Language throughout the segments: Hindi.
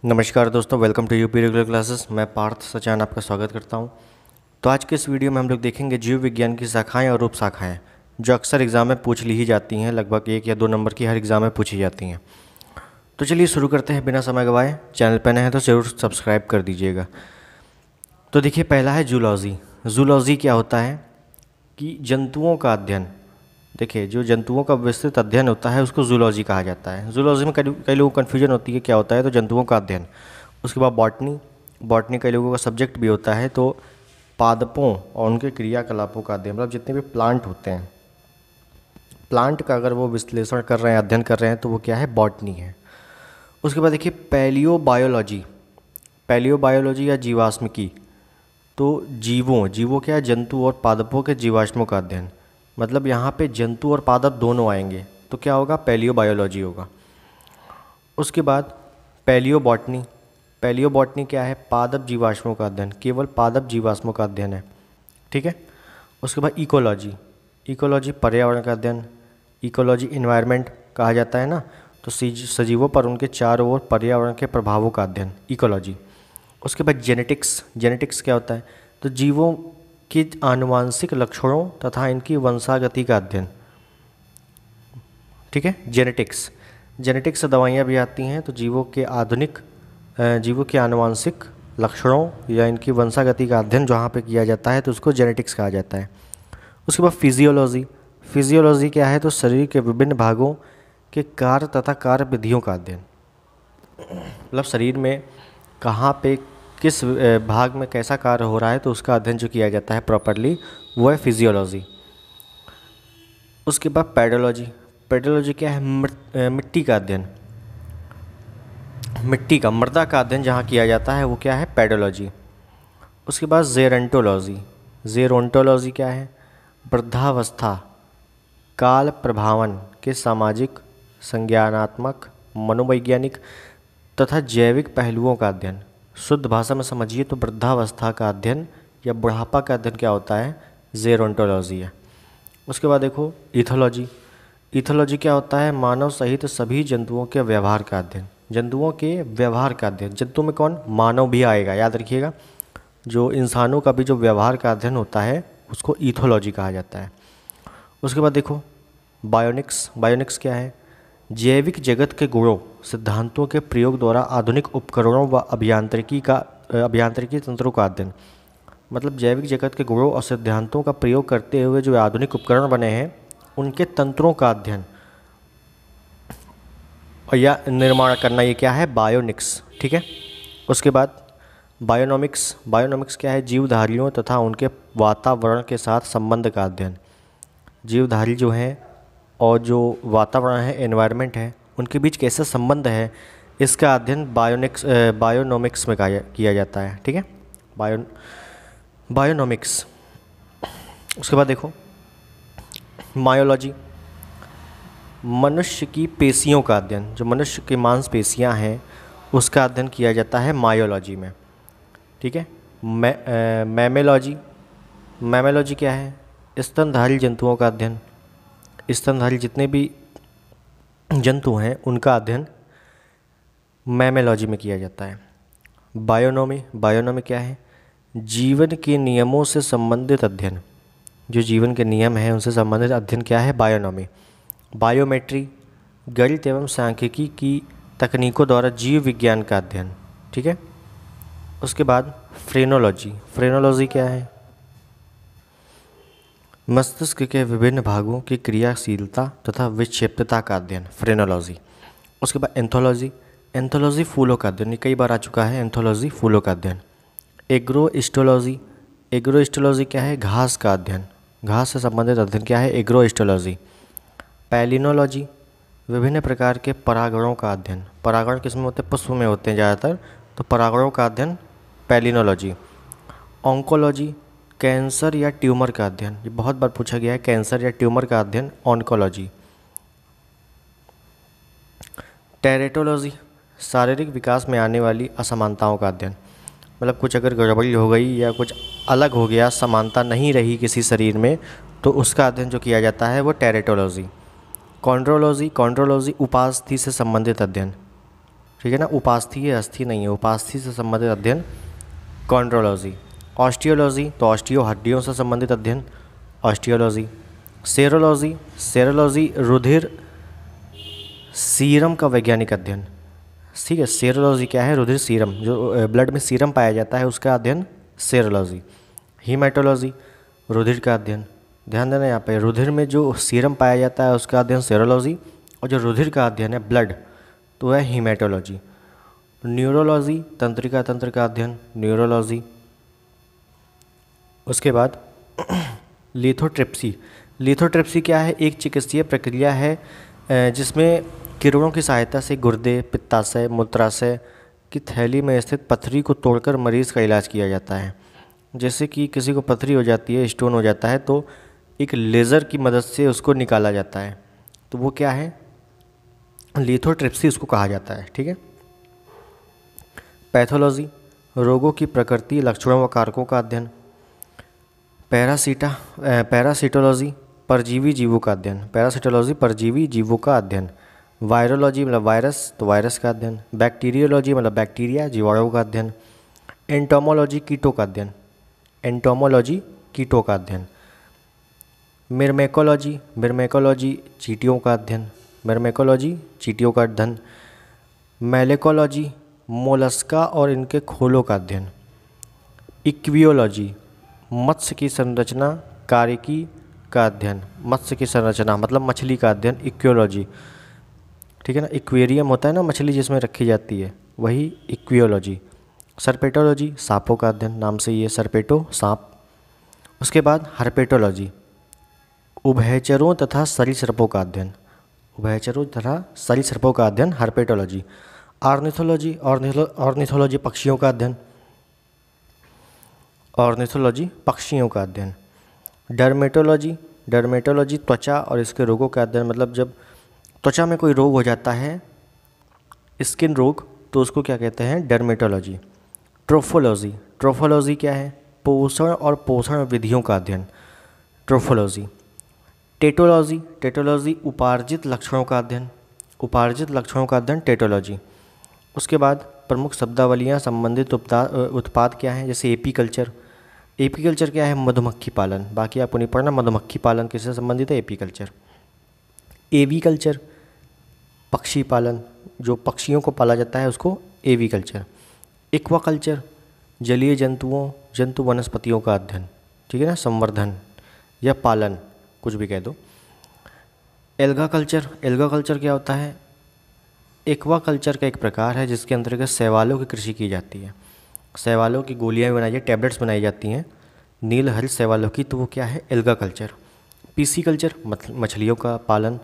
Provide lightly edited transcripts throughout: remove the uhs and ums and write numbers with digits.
नमस्कार दोस्तों, welcome to UP regular classes. मैं पार्थ सचान आपका स्वागत करता हूं। तो आज के इस वीडियो में हम लोग देखेंगे जीव विज्ञान की शाखाएं और उपशाखाएं जो अक्सर एग्जाम में पूछ ली ही जाती हैं। लगभग 1 या 2 नंबर की हर एग्जाम में पूछी जाती हैं। तो चलिए शुरू करते हैं बिना समय गवाए। चैनल पर नए हैं तो ज़रूर सब्सक्राइब कर दीजिएगा। तो देखिए, पहला है जूलॉजी। जूलॉजी क्या होता है कि जंतुओं का अध्ययन। देखिए, जो जंतुओं का विस्तृत अध्ययन होता है उसको जूलॉजी कहा जाता है। जूलॉजी में कई लोगों को कन्फ्यूजन होती है क्या होता है, तो जंतुओं का अध्ययन। उसके बाद बॉटनी। बॉटनी कई लोगों का सब्जेक्ट भी होता है, तो पादपों और उनके क्रियाकलापों का अध्ययन, मतलब जितने भी प्लांट होते हैं, प्लांट का अगर वो विश्लेषण कर रहे हैं, अध्ययन कर रहे हैं, तो वो क्या है, बॉटनी है। उसके बाद देखिए पैलियोबायोलॉजी। पैलियोबायोलॉजी या जीवाश्मिकी, तो जीवों क्या है, जंतु और पादपों के जीवाश्मों का अध्ययन। मतलब यहाँ पे जंतु और पादप दोनों आएंगे, तो क्या होगा, पैलियोबायोलॉजी होगा। उसके बाद पैलियोबॉटनी। पैलियोबॉटनी क्या है, पादप जीवाश्मों का अध्ययन, केवल पादप जीवाश्मों का अध्ययन है, ठीक है। उसके बाद इकोलॉजी। इकोलॉजी पर्यावरण का अध्ययन। इकोलॉजी इन्वायरमेंट कहा जाता है ना, तो सजीवों पर उनके चारों ओर पर्यावरण के प्रभावों का अध्ययन, इकोलॉजी। उसके बाद जेनेटिक्स। जेनेटिक्स क्या होता है, तो जीवों के आनुवांशिक लक्षणों तथा इनकी वंशागति का अध्ययन, ठीक है, जेनेटिक्स। जेनेटिक्स से दवाइयाँ भी आती हैं, तो जीवों के आनुवांशिक लक्षणों या इनकी वंशागति का अध्ययन जहाँ पे किया जाता है तो उसको जेनेटिक्स कहा जाता है। उसके बाद फिजियोलॉजी। फिजियोलॉजी क्या है, तो शरीर के विभिन्न भागों के कार्य तथा कार्य विधियों का अध्ययन। मतलब शरीर में कहाँ पे किस भाग में कैसा कार्य हो रहा है, तो उसका अध्ययन जो किया जाता है प्रॉपरली, वो है फिजियोलॉजी। उसके बाद पेडोलॉजी। पेडोलॉजी क्या है, मिट्टी का अध्ययन, मिट्टी का, मृदा का अध्ययन जहाँ किया जाता है वो क्या है, पेडोलॉजी। उसके बाद जेरोंटोलॉजी। जेरोंटोलॉजी क्या है, वृद्धावस्था, काल प्रभावन के सामाजिक, संज्ञानात्मक, मनोवैज्ञानिक तथा जैविक पहलुओं का अध्ययन। शुद्ध भाषा में समझिए तो वृद्धावस्था का अध्ययन या बुढ़ापा का अध्ययन क्या होता है, जेरोंटोलॉजी है। उसके बाद देखो इथोलॉजी। इथोलॉजी क्या होता है, मानव सहित सभी जंतुओं के व्यवहार का अध्ययन। जंतुओं के व्यवहार का अध्ययन, जंतु में कौन, मानव भी आएगा, याद रखिएगा। जो इंसानों का भी जो व्यवहार का अध्ययन होता है उसको इथोलॉजी कहा जाता है। उसके बाद देखो बायोनिक्स। बायोनिक्स क्या है, जैविक जगत के गुणों सिद्धांतों के प्रयोग द्वारा आधुनिक उपकरणों व अभियांत्रिकी तंत्रों का अध्ययन। मतलब जैविक जगत के गुणों और सिद्धांतों का प्रयोग करते हुए जो आधुनिक उपकरण बने हैं उनके तंत्रों का अध्ययन और या निर्माण करना, ये क्या है, बायोनिक्स, ठीक है। उसके बाद बायोनॉमिक्स। बायोनॉमिक्स क्या है, जीवधारियों तथा उनके वातावरण के साथ संबंध का अध्ययन। जीवधारी जो हैं और जो वातावरण है, एनवायरनमेंट है, उनके बीच कैसा संबंध है, इसका अध्ययन बायोनॉमिक्स में किया जाता है, ठीक है, बायोनॉमिक्स। उसके बाद देखो मायोलॉजी। मनुष्य की पेशियों का अध्ययन, जो मनुष्य की मांसपेशियां हैं उसका अध्ययन किया जाता है मायोलॉजी में, ठीक है। मैमेलॉजी। मैमेलॉजी क्या है, स्तनधारी जंतुओं का अध्ययन। स्तनधारी जितने भी जंतु हैं उनका अध्ययन मैमेलॉजी में किया जाता है। बायोनॉमी। बायोनॉमी क्या है, जीवन के नियमों से संबंधित अध्ययन। जो जीवन के नियम हैं उनसे संबंधित अध्ययन क्या है, बायोनॉमी। बायोमेट्री, गणित एवं सांख्यिकी की तकनीकों द्वारा जीव विज्ञान का अध्ययन, ठीक है। उसके बाद फ्रेनोलॉजी। फ्रेनोलॉजी क्या है, मस्तिष्क के विभिन्न भागों की क्रियाशीलता तथा विक्षेप्तता का अध्ययन, फ्रेनोलॉजी। उसके बाद एंथोलॉजी। एंथोलॉजी फूलों का अध्ययन, कई बार आ चुका है, एंथोलॉजी फूलों का अध्ययन। एग्रोइस्टोलॉजी। एग्रोइस्टोलॉजी क्या है, घास का अध्ययन, घास से संबंधित अध्ययन क्या है, एग्रोइस्टोलॉजी। पैलिनोलॉजी, विभिन्न प्रकार के परागणों का अध्ययन। परागण किसमें होते हैं, पुष्प में होते हैं ज़्यादातर, तो परागणों का अध्ययन पैलिनोलॉजी। ऑन्कोलॉजी, कैंसर या ट्यूमर का अध्ययन, ये बहुत बार पूछा गया है, कैंसर या ट्यूमर का अध्ययन, ऑन्कोलॉजी। टेरेटोलॉजी, शारीरिक विकास में आने वाली असमानताओं का अध्ययन। मतलब कुछ अगर गड़बड़ी हो गई या कुछ अलग हो गया, समानता नहीं रही किसी शरीर में, तो उसका अध्ययन जो किया जाता है वो टेरेटोलॉजी। कॉन्ड्रोलॉजी। कॉन्ड्रोलॉजी उपास्थि से संबंधित अध्ययन। ठीक है ना। उपास्थि है, अस्थि नहीं है। उपास्थि से संबंधित अध्ययन कॉन्ड्रोलॉजी। ऑस्टियोलॉजी तो ऑस्टियो हड्डियों से संबंधित अध्ययन ऑस्टियोलॉजी। सेरोलॉजी, सेरोलॉजी रुधिर सीरम का वैज्ञानिक अध्ययन। ठीक है, सेरोलॉजी क्या है? रुधिर सीरम, जो ब्लड में सीरम पाया जाता है उसका अध्ययन सेरोलॉजी। हीमेटोलॉजी रुधिर का अध्ययन, ध्यान देना यहाँ पे, रुधिर में जो सीरम पाया जाता है उसका अध्ययन सेरोलॉजी, और जो रुधिर का अध्ययन है ब्लड तो है हीमेटोलॉजी। न्यूरोलॉजी तंत्रिका तंत्र का अध्ययन न्यूरोलॉजी। उसके बाद लिथोट्रिप्सी। लिथोट्रिप्सी क्या है? एक चिकित्सीय प्रक्रिया है जिसमें किरणों की सहायता से गुर्दे, पित्ताशय, मूत्राशय की थैली में स्थित पथरी को तोड़कर मरीज़ का इलाज किया जाता है। जैसे कि किसी को पथरी हो जाती है, स्टोन हो जाता है, तो एक लेज़र की मदद से उसको निकाला जाता है, तो वो क्या है? लिथोट्रिप्सी उसको कहा जाता है। ठीक है। पैथोलॉजी रोगों की प्रकृति, लक्षणों व कारकों का अध्ययन। पैरासिटोलॉजी परजीवी जीवों का अध्ययन। पैरासिटोलॉजी परजीवी जीवों का अध्ययन। वायरोलॉजी मतलब वायरस, तो वायरस का अध्ययन। बैक्टीरियोलॉजी मतलब बैक्टीरिया, जीवाणुओं का अध्ययन। एंटोमोलॉजी कीटों का अध्ययन। एंटोमोलॉजी कीटों का अध्ययन। मिर्मेकोलॉजी, मिर्मेकोलॉजी चींटियों का अध्ययन। मिर्मेकोलॉजी चींटियों का अध्ययन। मैलेकोलॉजी मोलस्का और इनके खोलों का अध्ययन। इक्वियोलॉजी मत्स्य की संरचना, कार्यकी का अध्ययन। मत्स्य की संरचना मतलब मछली का अध्ययन, इक्वियोलॉजी। ठीक है ना, एक्वेरियम होता है ना मछली जिसमें रखी जाती है, वही इक्वियोलॉजी। सर्पेटोलॉजी सांपों का अध्ययन, नाम से ये सर्पेटो सांप। उसके बाद हर्पेटोलॉजी उभयचरों तथा सरीसृपों का अध्ययन। उभयचरों तथा सरीसृपों का अध्ययन हर्पेटोलॉजी। ऑर्निथोलॉजी, ऑर्निथोलॉजी पक्षियों का अध्ययन। ऑर्निथोलॉजी पक्षियों का अध्ययन। डर्मेटोलॉजी, डर्मेटोलॉजी त्वचा और इसके रोगों का अध्ययन, मतलब जब त्वचा में कोई रोग हो जाता है, स्किन रोग, तो उसको क्या कहते हैं? डर्मेटोलॉजी। ट्रोफोलॉजी, ट्रोफोलॉजी क्या है? पोषण और पोषण विधियों का अध्ययन, ट्रोफोलॉजी। टेटोलॉजी, टेटोलॉजी उपार्जित लक्षणों का अध्ययन। उपार्जित लक्षणों का अध्ययन टेटोलॉजी। उसके बाद प्रमुख शब्दावलियाँ संबंधित उत्पाद क्या हैं? जैसे एपीकल्चर। एपीकल्चर क्या है? मधुमक्खी पालन। बाकी आपको नहीं पढ़ना, मधुमक्खी पालन किससे संबंधित है? एपीकल्चर। एवीकल्चर पक्षी पालन, जो पक्षियों को पाला जाता है उसको एवीकल्चर। एक्वाकल्चर जलीय जंतुओं, जंतु वनस्पतियों का अध्ययन। ठीक है ना, संवर्धन या पालन, कुछ भी कह दो। एल्गाकल्चर, एल्गाकल्चर क्या होता है? एक्वाकल्चर का एक प्रकार है जिसके अंतर्गत शैवालों की कृषि की जाती है। शैवालों की गोलियां बनाई जाती, टैबलेट्स बनाई जाती हैं नील हरित शैवालों की, तो वो क्या है? एल्गाकल्चर। पीसीकल्चर मछलियों का पालन।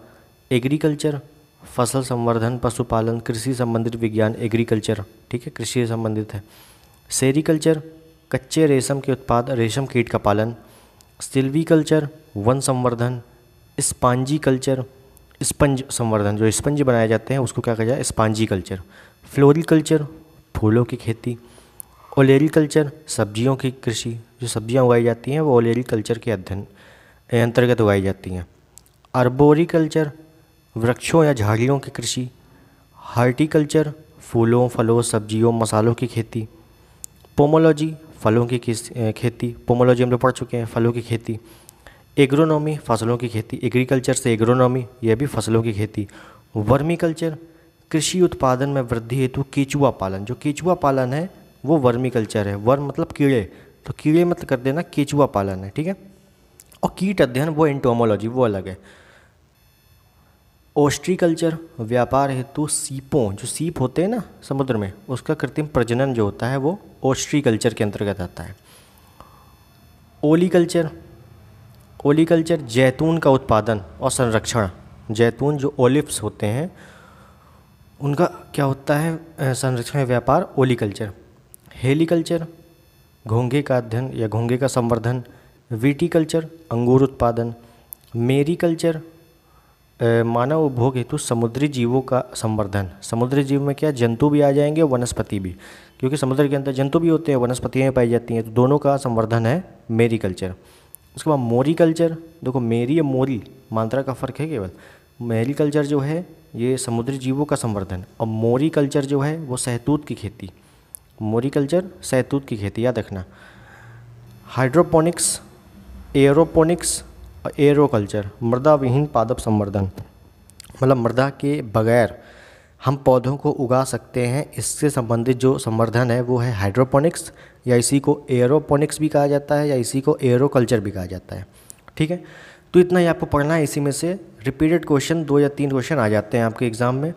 एग्रीकल्चर फसल संवर्धन, पशुपालन, कृषि संबंधित विज्ञान, एग्रीकल्चर। ठीक है, कृषि से संबंधित है। सेरीकल्चर कच्चे रेशम के उत्पाद, रेशम कीट का पालन। सिल्वीकल्चर वन संवर्धन। स्पांजी कल्चर स्पंज संवर्धन, जो स्पंज बनाए जाते हैं उसको क्या कहा जाए? Spongy culture. फ्लोरिकल्चर फूलों की खेती। ओलेरिकल्चर सब्जियों की कृषि, जो सब्जियां उगाई जाती हैं वो ओलेरिकल्चर के अध्ययन अंतर्गत उगाई जाती हैं। अर्बोरिकल्चर वृक्षों या झाड़ियों की कृषि। हार्टिकल्चर फूलों, फलों, सब्जियों, मसालों की खेती। पोमोलॉजी फलों की खेती, पोमोलॉजी हम लोग पढ़ चुके हैं, फलों की खेती। एग्रोनॉमी फसलों की खेती, एग्रीकल्चर से एग्रोनॉमी, यह भी फसलों की खेती। वर्मीकल्चर कृषि उत्पादन में वृद्धि हेतु केचुआ पालन, जो केचुआ पालन है वो वर्मीकल्चर है। वर्म मतलब कीड़े, तो कीड़े मत कर देना, केचुआ पालन है। ठीक है। और कीट अध्ययन वो एंटोमोलॉजी, वो अलग है। ओस्ट्रीकल्चर व्यापार हेतु सीपों, जो सीप होते हैं ना समुद्र में, उसका कृत्रिम प्रजनन जो होता है वो ओस्ट्रीकल्चर के अंतर्गत आता है। ओलीकल्चर, ओलीकल्चर जैतून का उत्पादन और संरक्षण। जैतून जो ओलिव्स होते हैं उनका क्या होता है? संरक्षण व्यापार, ओलीकल्चर। हेलीकल्चर घोंघे का अध्ययन या घोंघे का संवर्धन। विटीकल्चर अंगूर उत्पादन। मेरीकल्चर मानव उपभोग हेतु समुद्री जीवों का संवर्धन। समुद्री जीव में क्या जंतु भी आ जाएंगे, वनस्पति भी, क्योंकि समुद्र के अंदर जंतु भी होते हैं, वनस्पतियाँ पाई जाती हैं, तो दोनों का संवर्धन है मेरीकल्चर। उसके बाद मोरीकल्चर, देखो मेरी या मोरी मात्रा का फ़र्क है केवल। मैरीकल्चर जो है ये समुद्री जीवों का संवर्धन, और मोरीकल्चर जो है वो शहतूत की खेती। मोरीकल्चर शहतूत की खेती याद रखना। हाइड्रोपोनिक्स, एयरोपोनिक्स और एयरोकल्चर मृदा विहीन पादप संवर्धन, मतलब मृदा के बगैर हम पौधों को उगा सकते हैं। इससे संबंधित जो संवर्धन है वो है हाइड्रोपोनिक्स, या इसी को एयरोपोनिक्स भी कहा जाता है, या इसी को एयरोकल्चर भी कहा जाता है। ठीक है, तो इतना ही आपको पढ़ना है। इसी में से रिपीटेड क्वेश्चन 2 या 3 क्वेश्चन आ जाते हैं आपके एग्ज़ाम में।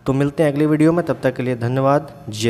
तो मिलते हैं अगले वीडियो में, तब तक के लिए धन्यवाद। जय